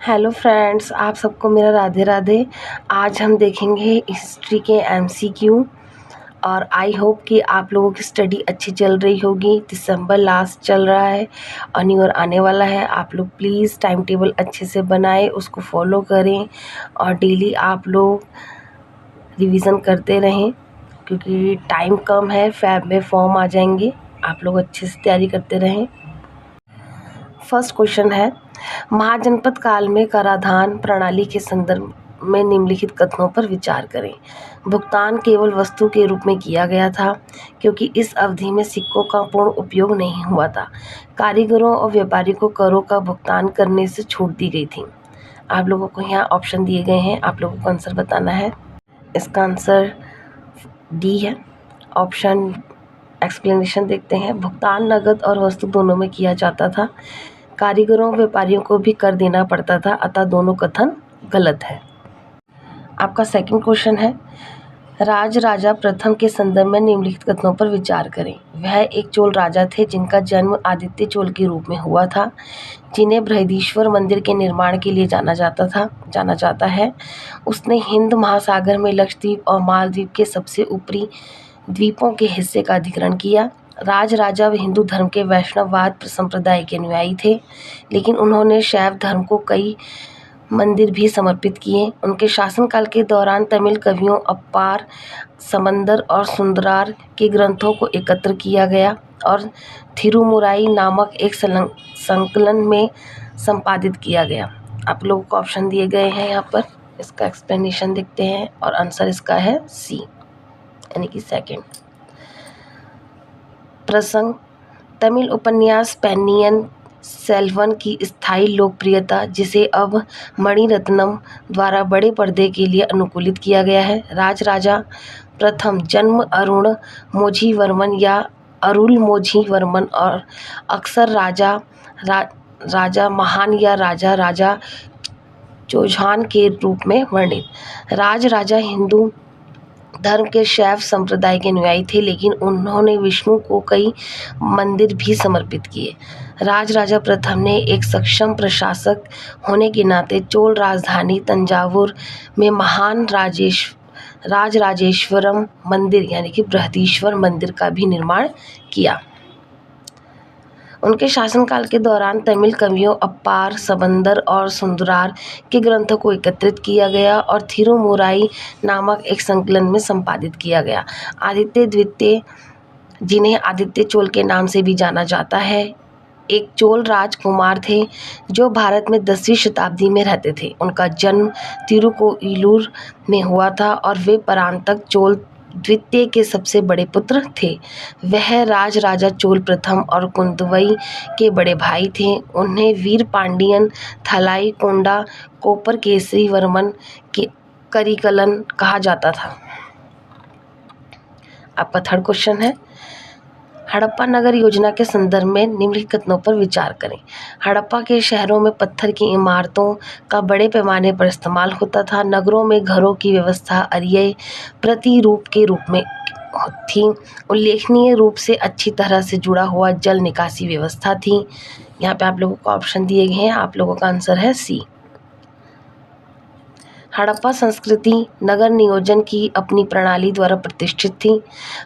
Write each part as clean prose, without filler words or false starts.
Hello friends, आप सबको मेरा राधे राधे। आज हम देखेंगे हिस्ट्री के एमसीक्यू और आई होप कि आप लोगों की स्टडी अच्छी चल रही होगी। दिसंबर लास्ट चल रहा है और न्यू ईयर आने वाला है। आप लोग प्लीज़ टाइम टेबल अच्छे से बनाएं, उसको फॉलो करें और डेली आप लोग रिवीजन करते रहें क्योंकि टाइम कम है। फैब में फॉर्म आ जाएंगे, आप लोग अच्छे से तैयारी करते रहें। फर्स्ट क्वेश्चन है, महाजनपद काल में कराधान प्रणाली के संदर्भ में निम्नलिखित कथनों पर विचार करें। भुगतान केवल वस्तु के रूप में किया गया था क्योंकि इस अवधि में सिक्कों का पूर्ण उपयोग नहीं हुआ था। कारीगरों और व्यापारियों को करों का भुगतान करने से छूट दी गई थी। आप लोगों को यहाँ ऑप्शन दिए गए हैं, आप लोगों को आंसर बताना है। इसका आंसर डी है ऑप्शन। एक्सप्लेनेशन देखते हैं। भुगतान नगद और वस्तु दोनों में किया जाता था। कारीगरों व्यापारियों को भी कर देना पड़ता था, अतः दोनों कथन गलत है। आपका सेकंड क्वेश्चन है, राज राजा प्रथम के संदर्भ में निम्नलिखित कथनों पर विचार करें। वह एक चोल राजा थे जिनका जन्म आदित्य चोल के रूप में हुआ था, जिन्हें बृहदीश्वर मंदिर के निर्माण के लिए जाना जाता है। उसने हिंद महासागर में लक्षद्वीप और मालदीव के सबसे ऊपरी द्वीपों के हिस्से का अधिग्रहण किया। राज राजा हिंदू धर्म के वैष्णववाद संप्रदाय के अनुयायी थे, लेकिन उन्होंने शैव धर्म को कई मंदिर भी समर्पित किए। उनके शासनकाल के दौरान तमिल कवियों अप्पार, समंदर और सुंदरार के ग्रंथों को एकत्र किया गया और थिरुमुराई नामक एक संकलन में संपादित किया गया। आप लोगों को ऑप्शन दिए गए हैं यहाँ पर, इसका एक्सप्लेनेशन देखते हैं और आंसर इसका है सी यानी कि सेकंड। प्रसंग, तमिल उपन्यास पैनियन सेल्वन की स्थायी लोकप्रियता, जिसे अब मणिरत्नम द्वारा बड़े पर्दे के लिए अनुकूलित किया गया है। राज राजा प्रथम जन्म अरुण मोझीवर्मन या अरुल मोझीवर्मन और अक्सर राजा महान या राजा चौहान के रूप में वर्णित। राज राजा हिंदू धर्म के शैव संप्रदाय के अनुयायी थे, लेकिन उन्होंने विष्णु को कई मंदिर भी समर्पित किए। राज राजा प्रथम ने एक सक्षम प्रशासक होने के नाते चोल राजधानी तंजावुर में महान राजराजेश्वरम मंदिर यानी कि बृहदीश्वर मंदिर का भी निर्माण किया। उनके शासनकाल के दौरान तमिल कवियों अप्पार, सबंदर और सुंदरार के ग्रंथों को एकत्रित किया गया और थिरुमुराई नामक एक संकलन में संपादित किया गया। आदित्य द्वितीय, जिन्हें आदित्य चोल के नाम से भी जाना जाता है, एक चोल राजकुमार थे जो भारत में 10वीं शताब्दी में रहते थे। उनका जन्म तिरुकोइलूर में हुआ था और वे परांतक चोल द्वितीय के सबसे बड़े पुत्र थे। वह राजा चोल प्रथम और कुंदवई के बड़े भाई थे। उन्हें वीर पांडियन, थलाई कोंडा, कोपर केसरी वर्मन के करिकलन कहा जाता था। आपका थर्ड क्वेश्चन है, हड़प्पा नगर योजना के संदर्भ में निम्नलिखित कथनों पर विचार करें। हड़प्पा के शहरों में पत्थर की इमारतों का बड़े पैमाने पर इस्तेमाल होता था। नगरों में घरों की व्यवस्था अरिय प्रतिरूप के रूप में थी। उल्लेखनीय रूप से अच्छी तरह से जुड़ा हुआ जल निकासी व्यवस्था थी। यहाँ पे आप लोगों को ऑप्शन दिए गए हैं, आप लोगों का आंसर है सी। हड़प्पा संस्कृति नगर नियोजन की अपनी प्रणाली द्वारा प्रतिष्ठित थी।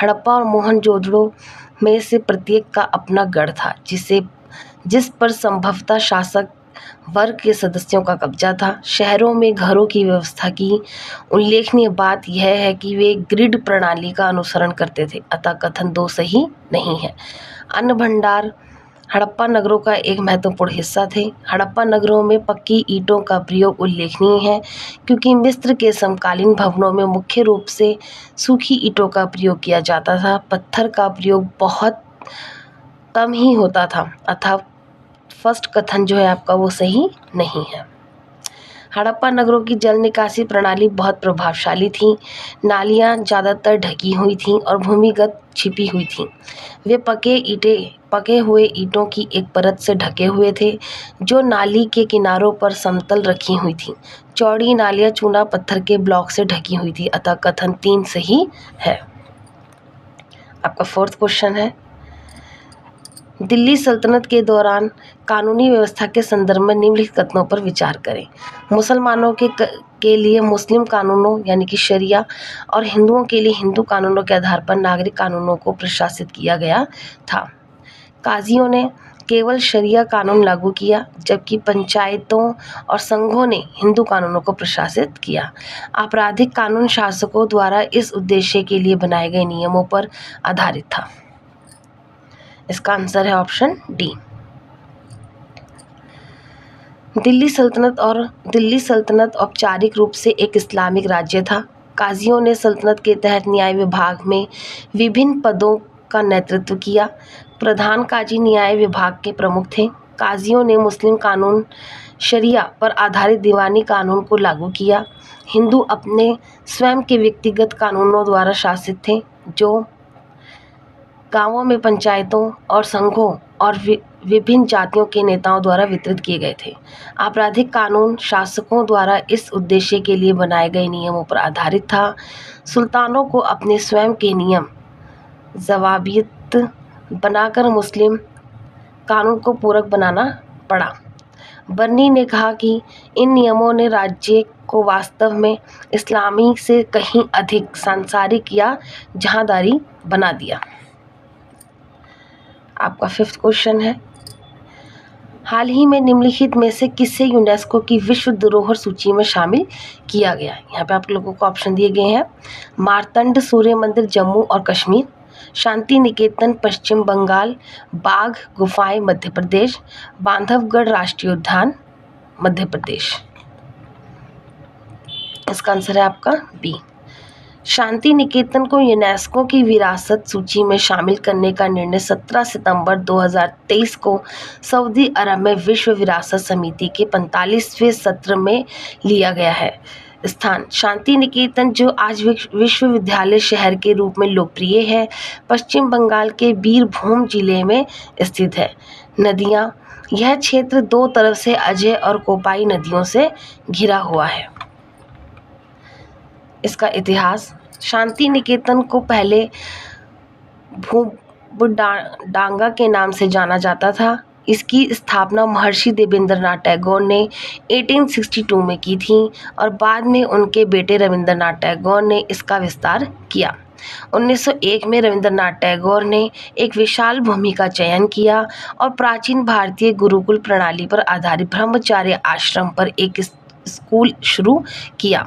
हड़प्पा और मोहनजोदड़ो में से प्रत्येक का अपना गढ़ था, जिस पर संभवतः शासक वर्ग के सदस्यों का कब्जा था। शहरों में घरों की व्यवस्था की उल्लेखनीय बात यह है कि वे ग्रिड प्रणाली का अनुसरण करते थे, अतः कथन 2 सही नहीं है। अन्न भंडार हड़प्पा नगरों का एक महत्वपूर्ण हिस्सा थे। हड़प्पा नगरों में पक्की ईंटों का प्रयोग उल्लेखनीय है क्योंकि मिस्र के समकालीन भवनों में मुख्य रूप से सूखी ईंटों का प्रयोग किया जाता था। पत्थर का प्रयोग बहुत कम ही होता था, अतः फर्स्ट कथन जो है आपका वो सही नहीं है। हड़प्पा नगरों की जल निकासी प्रणाली बहुत प्रभावशाली थी। नालियाँ ज़्यादातर ढकी हुई थीं और भूमिगत छिपी हुई थीं। वे पके हुए ईंटों की एक परत से ढके हुए थे जो नाली के किनारों पर समतल रखी हुई थीं। चौड़ी नालियाँ चूना पत्थर के ब्लॉक से ढकी हुई थी, अतः कथन 3 सही है। आपका फोर्थ क्वेश्चन है, दिल्ली सल्तनत के दौरान कानूनी व्यवस्था के संदर्भ में निम्नलिखित कथनों पर विचार करें। मुसलमानों के लिए मुस्लिम कानूनों यानी कि शरिया और हिंदुओं के लिए हिंदू कानूनों के आधार पर नागरिक कानूनों को प्रशासित किया गया था। काजियों ने केवल शरिया कानून लागू किया, जबकि पंचायतों और संघों ने हिंदू कानूनों को प्रशासित किया। आपराधिक कानून शासकों द्वारा इस उद्देश्य के लिए बनाए गए नियमों पर आधारित था। इसका आंसर है ऑप्शन डी। दिल्ली सल्तनत औपचारिक रूप से एक इस्लामिक राज्य था। काजियों ने सल्तनत के तहत न्याय विभाग में विभिन्न पदों का नेतृत्व किया। प्रधान काजी न्याय विभाग के प्रमुख थे। काजियों ने मुस्लिम कानून शरिया पर आधारित दीवानी कानून को लागू किया। हिंदू अपने स्वयं के व्यक्तिगत कानूनों द्वारा शासित थे, जो गांवों में पंचायतों और संघों और विभिन्न जातियों के नेताओं द्वारा वितरित किए गए थे। आपराधिक कानून शासकों द्वारा इस उद्देश्य के लिए बनाए गए नियमों पर आधारित था। सुल्तानों को अपने स्वयं के नियम ज़वाबित बनाकर मुस्लिम कानून को पूरक बनाना पड़ा। बर्नी ने कहा कि इन नियमों ने राज्य को वास्तव में इस्लामी से कहीं अधिक सांसारिक या जहांदारी बना दिया। आपका 5th क्वेश्चन है, हाल ही में निम्नलिखित में से किसे यूनेस्को की विश्व धरोहर सूची में शामिल किया गया? यहाँ पे आप लोगों को ऑप्शन दिए गए हैं। मार्तंड सूर्य मंदिर जम्मू और कश्मीर, शांति निकेतन पश्चिम बंगाल, बाघ गुफाएं मध्य प्रदेश, बांधवगढ़ राष्ट्रीय उद्यान मध्य प्रदेश। इसका आंसर है आपका बी। शांति निकेतन को यूनेस्को की विरासत सूची में शामिल करने का निर्णय 17 सितंबर 2023 को सऊदी अरब में विश्व विरासत समिति के 45वें सत्र में लिया गया है। स्थान शांति निकेतन, जो आज विश्वविद्यालय शहर के रूप में लोकप्रिय है, पश्चिम बंगाल के बीरभूम जिले में स्थित है। नदियाँ, यह क्षेत्र दो तरफ से अजय और कोपाई नदियों से घिरा हुआ है। इसका इतिहास, शांति निकेतन को पहले भूबडांगा के नाम से जाना जाता था। इसकी स्थापना महर्षि देवेंद्रनाथ टैगोर ने 1862 में की थी और बाद में उनके बेटे रविंद्रनाथ टैगोर ने इसका विस्तार किया। 1901 में रविंद्रनाथ टैगोर ने एक विशाल भूमि का चयन किया और प्राचीन भारतीय गुरुकुल प्रणाली पर आधारित ब्रह्मचार्य आश्रम पर एक स्कूल शुरू किया।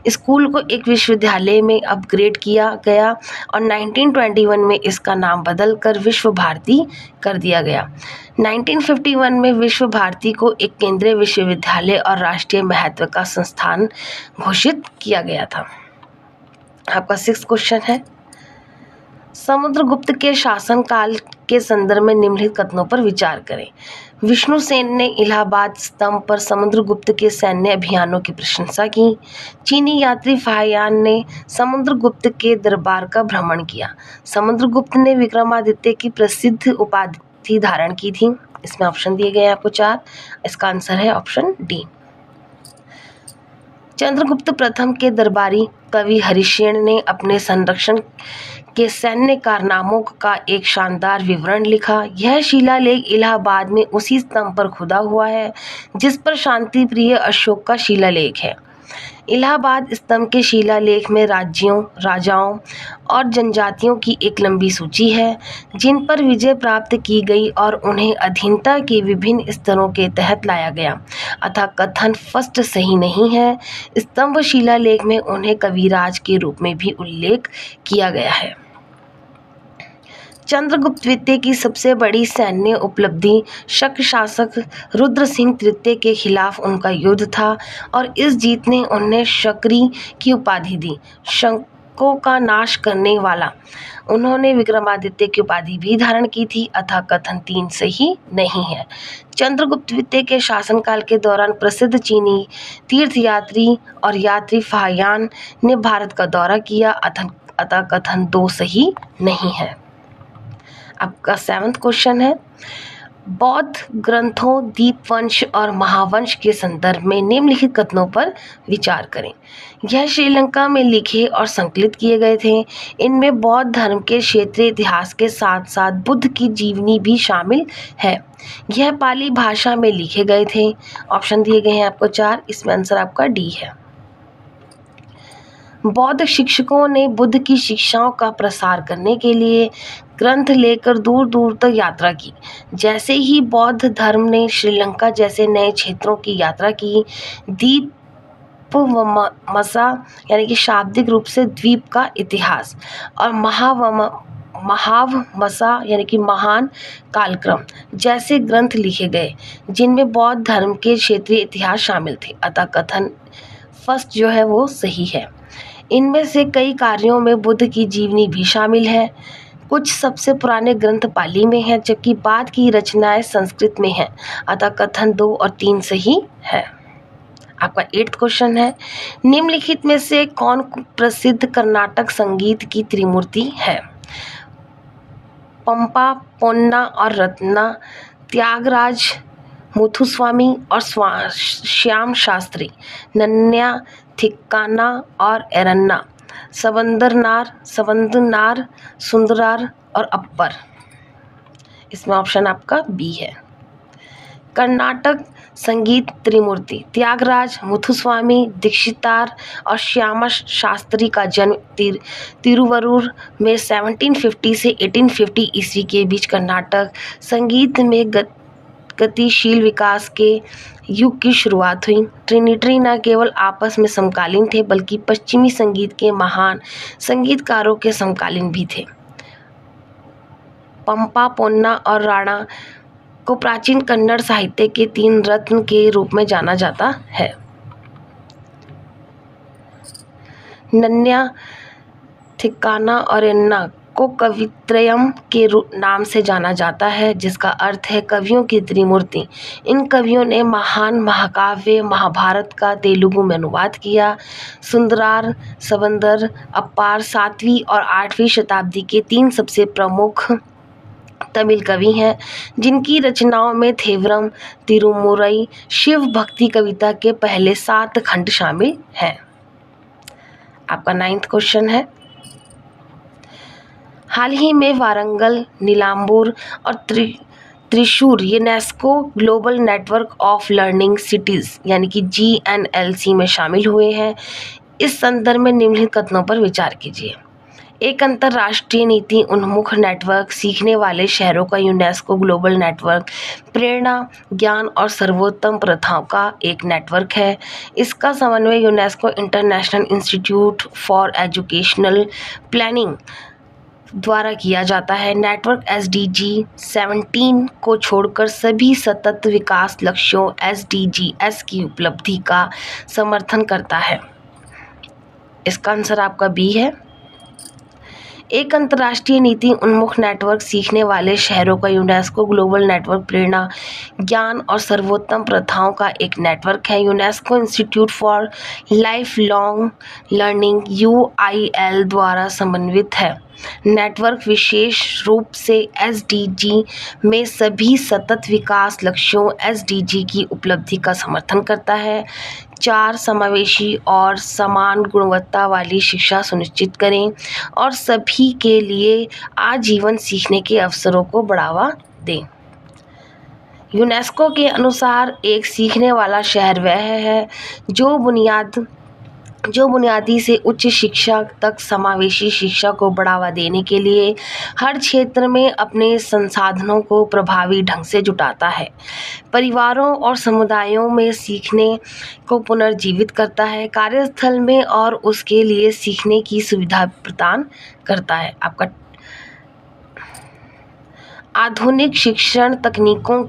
स्कूल को एक विश्वविद्यालय में अपग्रेड किया गया और 1921 में इसका नाम बदलकर विश्व भारती कर दिया गया। 1951 में विश्व भारती को एक केंद्रीय विश्वविद्यालय और राष्ट्रीय महत्व का संस्थान घोषित किया गया था। आपका 6th क्वेश्चन है, समुद्रगुप्त के शासनकाल के संदर्भ में निम्नलिखित कथनों पर विचार करें। विष्णुसेन ने इलाहाबाद स्तंभ पर समुद्रगुप्त के सैन्य अभियानों की प्रशंसा की। चीनी यात्री फाहियान ने समुद्रगुप्त के दरबार का भ्रमण किया। समुद्रगुप्त ने विक्रमादित्य की प्रसिद्ध उपाधि धारण की थी। इसमें ऑप्शन दिए गए हैं आपको 4। इसका आंसर है ऑप्शन डी। चंद्रगुप्त प्रथम के दरबारी कवि हरिशेन ने अपने संरक्षण के सैन्य कारनामों का एक शानदार विवरण लिखा। यह शिलालेख इलाहाबाद में उसी स्तंभ पर खुदा हुआ है जिस पर शांति प्रिय अशोक का शिलालेख है। इलाहाबाद स्तंभ के शिलालेख में राज्यों, राजाओं और जनजातियों की एक लंबी सूची है जिन पर विजय प्राप्त की गई और उन्हें अधीनता के विभिन्न स्तरों के तहत लाया गया। अतः कथन फर्स्ट सही नहीं है। स्तंभ शिलालेख में उन्हें कविराज के रूप में भी उल्लेख किया गया है। चंद्रगुप्त द्वितीय की सबसे बड़ी सैन्य उपलब्धि शक शासक रुद्र सिंह तृतीय के खिलाफ उनका युद्ध था और इस जीत ने उन्हें शक्री की उपाधि दी, शकों का नाश करने वाला। उन्होंने विक्रमादित्य की उपाधि भी धारण की थी। अतः कथन 3 सही नहीं है। चंद्रगुप्त द्वितीय के शासनकाल के दौरान प्रसिद्ध चीनी तीर्थयात्री और यात्री फाहियान ने भारत का दौरा किया। अतः कथन 2 सही नहीं है। आपका 7th क्वेश्चन है, बौद्ध ग्रंथों, दीपवंश और महावंश के संदर्भ में निम्नलिखित कथनों पर विचार करें। यह श्रीलंका में लिखे और संकलित किए गए थे। इनमें बौद्ध धर्म के क्षेत्रीय इतिहास के साथ साथ बुद्ध की जीवनी भी शामिल है। यह पाली भाषा में लिखे गए थे। ऑप्शन दिए गए हैं आपको 4, इसमें आंसर आपका डी है। बौद्ध शिक्षकों ने बुद्ध की शिक्षाओं का प्रसार करने के लिए ग्रंथ लेकर दूर दूर तक यात्रा की। जैसे ही बौद्ध धर्म ने श्रीलंका जैसे नए क्षेत्रों की यात्रा की, दीपवमसा यानी कि शाब्दिक रूप से द्वीप का इतिहास और महावमसा यानी कि महान कालक्रम जैसे ग्रंथ लिखे गए, जिनमें बौद्ध धर्म के क्षेत्रीय इतिहास शामिल थे। अतः कथन फर्स्ट जो है वो सही है। इनमें से कई कार्यों में बुद्ध की जीवनी भी शामिल है। कुछ सबसे पुराने ग्रंथ पाली में हैं, जबकि बाद की रचनाएं संस्कृत में हैं। अतः कथन 2 और 3 सही है। आपका 8th क्वेश्चन है, निम्नलिखित में से कौन प्रसिद्ध कर्नाटक संगीत की त्रिमूर्ति है? पंपा, पोन्ना और रत्ना, त्यागराज, मुथुस्वामी और श्याम शास्त्री, नन्या, थिक्काना और एरन्ना, सबंदरनार, सुंदरार और अप्पर। इसमें ऑप्शन आपका बी है। कर्नाटक संगीत त्रिमूर्ति त्यागराज, मुथुस्वामी, दीक्षितार और श्यामा शास्त्री का जन्म तिरुवरूर में 1750 से 1850 ईस्वी के बीच कर्नाटक संगीत में गतिशील विकास के युग की शुरुआत हुई। ट्रिनिटी न केवल आपस में समकालीन थे, बल्कि पश्चिमी संगीत के महान संगीतकारों के समकालीन भी थे। पंपा, पोन्ना और राणा को प्राचीन कन्नड़ साहित्य के 3 रत्न के रूप में जाना जाता है। नन्या, थिक्काना और एन्ना को कवित्रयम के नाम से जाना जाता है, जिसका अर्थ है कवियों की त्रिमूर्ति। इन कवियों ने महान महाकाव्य महाभारत का तेलुगु में अनुवाद किया। सुंदरार, सबंदर, अप्पार 7वीं और 8वीं शताब्दी के 3 सबसे प्रमुख तमिल कवि हैं, जिनकी रचनाओं में थेवरम, तिरुमुरई, शिव भक्ति कविता के पहले 7 खंड शामिल हैं। आपका 9th क्वेश्चन है, हाल ही में वारंगल, नीलांबूर और Thrissur UNESCO global network of learning cities यानी कि GNLC में शामिल हुए हैं। इस संदर्भ में निम्नलिखित कथनों पर विचार कीजिए। एक अंतर्राष्ट्रीय नीति उन्मुख नेटवर्क, सीखने वाले शहरों का यूनेस्को ग्लोबल नेटवर्क, प्रेरणा, ज्ञान और सर्वोत्तम प्रथाओं का एक नेटवर्क है। इसका समन्वय UNESCO international institute for educational planning द्वारा किया जाता है। नेटवर्क SDG 17 को छोड़कर सभी सतत विकास लक्ष्यों SDGs की उपलब्धि का समर्थन करता है। इसका आंसर आपका बी है। एक अंतर्राष्ट्रीय नीति उन्मुख नेटवर्क, सीखने वाले शहरों का यूनेस्को ग्लोबल नेटवर्क, प्रेरणा, ज्ञान और सर्वोत्तम प्रथाओं का एक नेटवर्क है। UNESCO institute for life long learning UIL द्वारा समन्वित है। नेटवर्क विशेष रूप से SDG में सभी सतत विकास लक्ष्यों SDG की उपलब्धि का समर्थन करता है। 4 समावेशी और समान गुणवत्ता वाली शिक्षा सुनिश्चित करें और सभी के लिए आजीवन सीखने के अवसरों को बढ़ावा दें। यूनेस्को के अनुसार एक सीखने वाला शहर वह है जो बुनियादी से उच्च शिक्षा तक समावेशी शिक्षा को बढ़ावा देने के लिए हर क्षेत्र में अपने संसाधनों को प्रभावी ढंग से जुटाता है, परिवारों और समुदायों में सीखने को पुनर्जीवित करता है, कार्यस्थल में और उसके लिए सीखने की सुविधा प्रदान करता है। आपका आधुनिक शिक्षण तकनीकों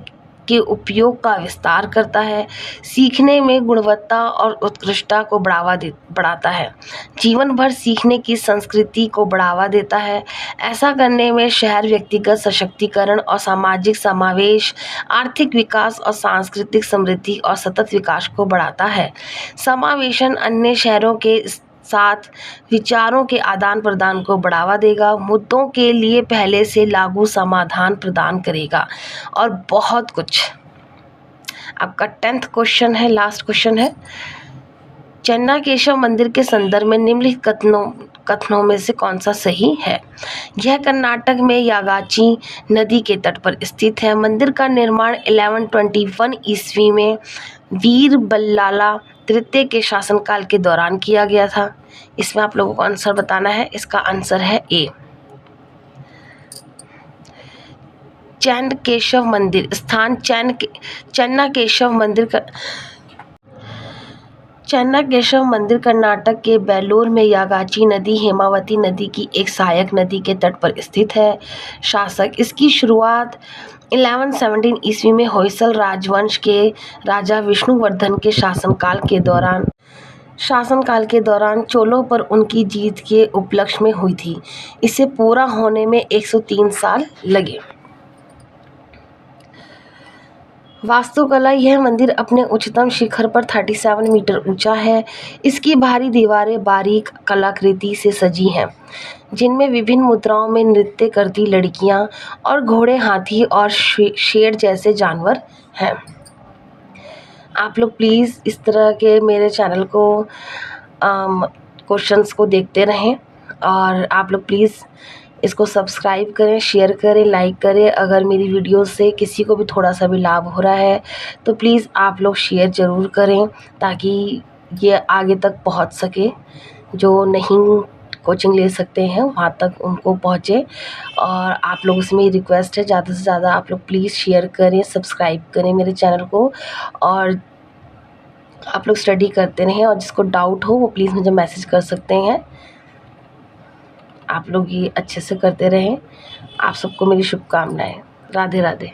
के उपयोग का विस्तार करता है, सीखने में गुणवत्ता और उत्कृष्टता को बढ़ाता है, जीवन भर सीखने की संस्कृति को बढ़ावा देता है। ऐसा करने में शहर व्यक्तिगत सशक्तिकरण और सामाजिक समावेश, आर्थिक विकास और सांस्कृतिक समृद्धि और सतत विकास को बढ़ाता है। समावेशन अन्य शहरों के साथ विचारों के आदान प्रदान को बढ़ावा देगा, मुद्दों के लिए पहले से लागू समाधान प्रदान करेगा और बहुत कुछ। आपका 10th क्वेश्चन है, लास्ट क्वेश्चन है। चन्नाकेशव मंदिर के संदर्भ में निम्नलिखित कथनों में से कौन सा सही है? यह कर्नाटक में यागाची नदी के तट पर स्थित है। मंदिर का निर्माण 1121 ईस्वी में वीर बल्लाला तृतीय के शासनकाल के दौरान किया गया था। इसमें आप लोगों को आंसर बताना है। इसका आंसर है ए। चन्नाकेशव मंदिर स्थान चन्नाकेशव मंदिर कर्नाटक के बेलूर में यागाची नदी हेमावती नदी की एक सहायक नदी के तट पर स्थित है। शासक इसकी शुरुआत 1117 ईस्वी में होयसल राजवंश के राजा विष्णुवर्धन के शासनकाल के दौरान चोलों पर उनकी जीत के उपलक्ष्य में हुई थी। इसे पूरा होने में 103 साल लगे। वास्तुकला। यह मंदिर अपने उच्चतम शिखर पर 37 मीटर ऊंचा है। इसकी बाहरी दीवारें बारीक कलाकृति से सजी हैं, जिनमें विभिन्न मुद्राओं में नृत्य करती लड़कियां और घोड़े, हाथी और शेर जैसे जानवर हैं। आप लोग प्लीज़ इस तरह के मेरे चैनल को क्वेश्चंस को देखते रहें और आप लोग प्लीज़ इसको सब्सक्राइब करें, शेयर करें, लाइक करें। अगर मेरी वीडियो से किसी को भी थोड़ा सा भी लाभ हो रहा है तो प्लीज़ आप लोग शेयर ज़रूर करें, ताकि ये आगे तक पहुंच सके। जो नहीं कोचिंग ले सकते हैं वहाँ तक उनको पहुँचे। और आप लोगों से मेरी रिक्वेस्ट है, ज़्यादा से ज़्यादा आप लोग प्लीज़ शेयर करें, सब्सक्राइब करें मेरे चैनल को और आप लोग स्टडी करते रहें। और जिसको डाउट हो वो प्लीज़ मुझे मैसेज कर सकते हैं। आप लोग ये अच्छे से करते रहें। आप सबको मेरी शुभकामनाएं। राधे राधे।